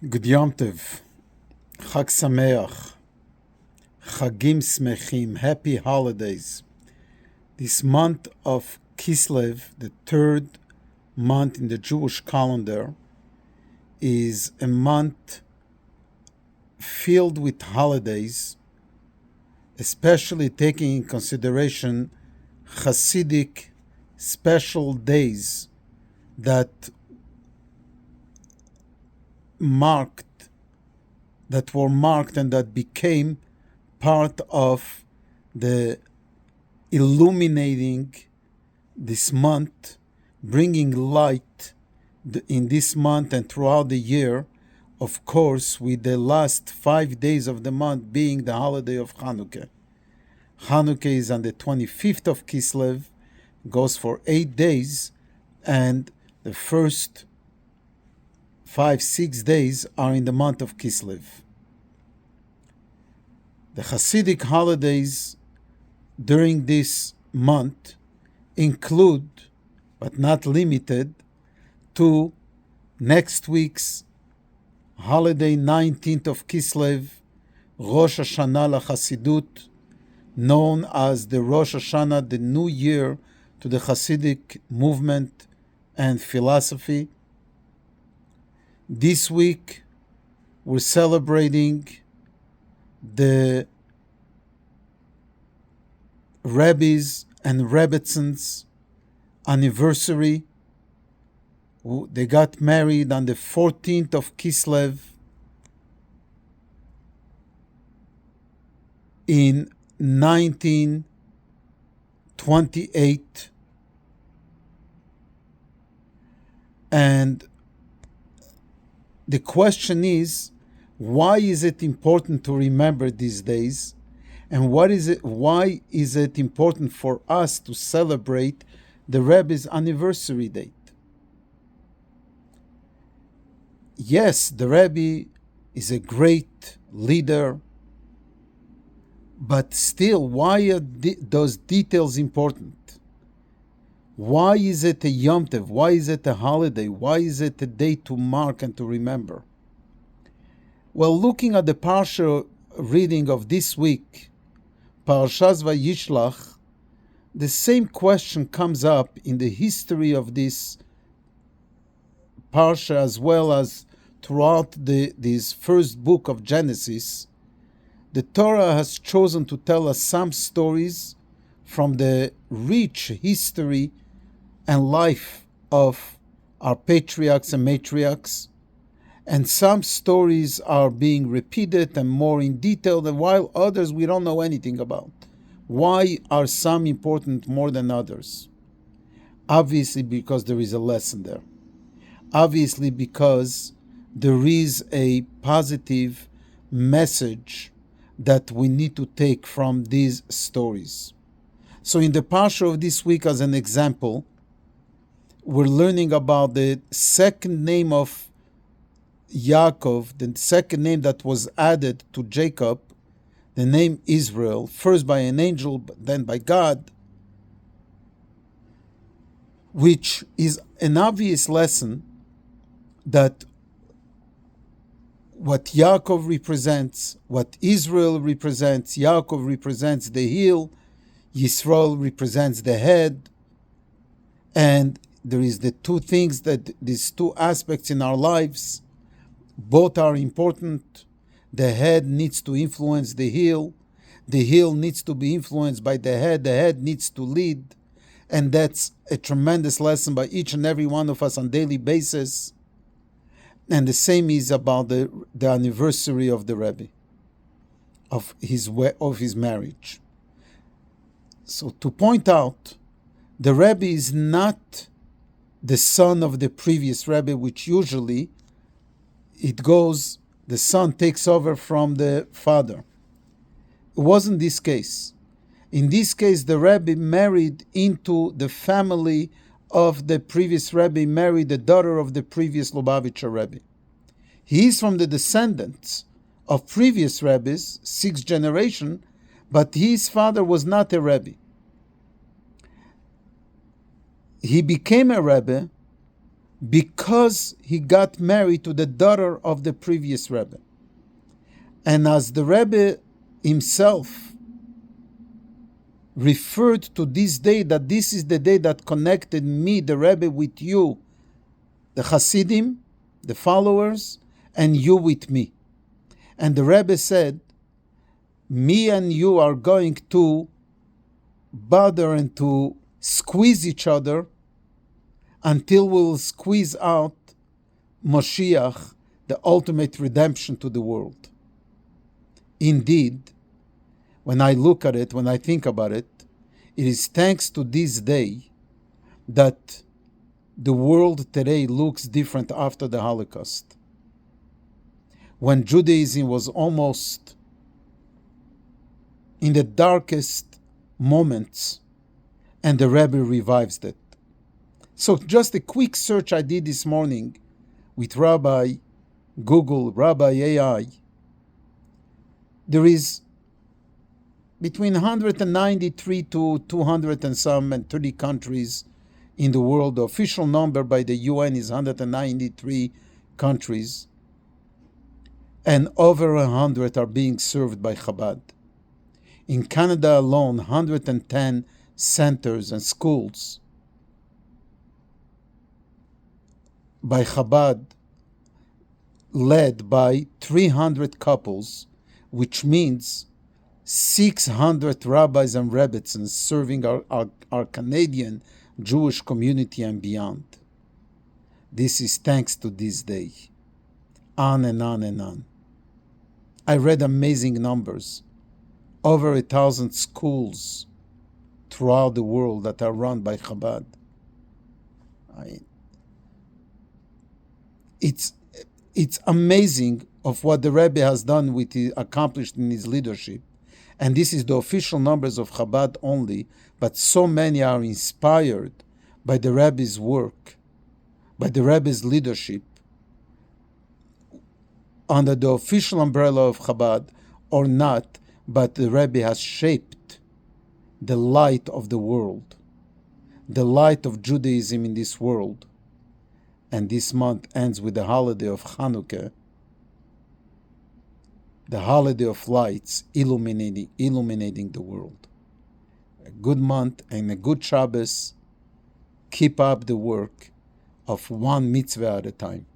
Good Yom Tov, Chag Sameach, Chagim Smechim, Happy Holidays. This month of Kislev, the third month in the Jewish calendar, is a month filled with holidays, especially taking in consideration Hasidic special days that were marked and that became part of the illuminating this month, bringing light in this month and throughout the year, of course, with the last 5 days of the month being the holiday of Hanukkah. Hanukkah is on the 25th of Kislev, goes for 8 days, and the first 5-6 days are in the month of Kislev. The Hasidic holidays during this month include, but not limited to, next week's holiday 19th of Kislev, Rosh Hashanah LaChasidut, known as the Rosh Hashanah, the new year to the Hasidic movement and philosophy. This week, we're celebrating the Rebbe's and Rebbetzins' anniversary. They got married on the 14th of Kislev in 1928. And the question is, why is it important to remember these days? And why is it important for us to celebrate the Rebbe's anniversary date? Yes, the Rebbe is a great leader, but still, why are those details important? Why is it a Yom Tov? Why is it a holiday? Why is it a day to mark and to remember? Well, looking at the Parsha reading of this week, Parshas Vayishlach, the same question comes up in the history of this Parsha as well as throughout this first book of Genesis. The Torah has chosen to tell us some stories from the rich history and life of our patriarchs and matriarchs, and some stories are being repeated and more in detail, while others we don't know anything about. Why are some important more than others? Obviously because there is a lesson there. Obviously because there is a positive message that we need to take from these stories. So in the Parsha of this week, as an example, we're learning about the second name of Yaakov, the second name that was added to Jacob, the name Israel, first by an angel, but then by God, which is an obvious lesson that what Yaakov represents, what Israel represents, Yaakov represents the heel, Yisrael represents the head, and there is the two things that these two aspects in our lives, both are important. The head needs to influence the heel needs to be influenced by the head needs to lead, and that's a tremendous lesson by each and every one of us on a daily basis. And the same is about the anniversary of the Rebbe, of his marriage. So to point out, the Rebbe is not the son of the previous Rebbe, which usually the son takes over from the father. It wasn't this case. In this case, the Rebbe married into the family of the previous Rebbe, married the daughter of the previous Lubavitcher Rebbe. He is from the descendants of previous Rebbes, 6th generation, but his father was not a Rebbe. He became a Rebbe because he got married to the daughter of the previous Rebbe. And as the Rebbe himself referred to this day, that this is the day that connected me, the Rebbe, with you, the Hasidim, the followers, and you with me. And the Rebbe said, me and you are going to bother and to squeeze each other until we'll squeeze out Moshiach, the ultimate redemption to the world. Indeed, when I look at it, when I think about it, it is thanks to this day that the world today looks different after the Holocaust. When Judaism was almost in the darkest moments, and the Rebbe revives it. So just a quick search I did this morning with Rabbi, Google, Rabbi AI. There is between 193 to 200 and some and 30 countries in the world. The official number by the UN is 193 countries, and over 100 are being served by Chabad. In Canada alone, 110 centers and schools by Chabad, led by 300 couples, which means 600 rabbis and rebbetzins serving our Canadian Jewish community and beyond. This is thanks to this day. On and on and on. I read amazing numbers. Over 1,000 schools throughout the world that are run by Chabad. It's amazing of what the Rebbe has done accomplished in his leadership. And this is the official numbers of Chabad only, but so many are inspired by the Rebbe's work, by the Rebbe's leadership, under the official umbrella of Chabad or not, but the Rebbe has shaped the light of the world, the light of Judaism in this world. And this month ends with the holiday of Hanukkah, the holiday of lights illuminating the world. A good month and a good Shabbos. Keep up the work of one mitzvah at a time.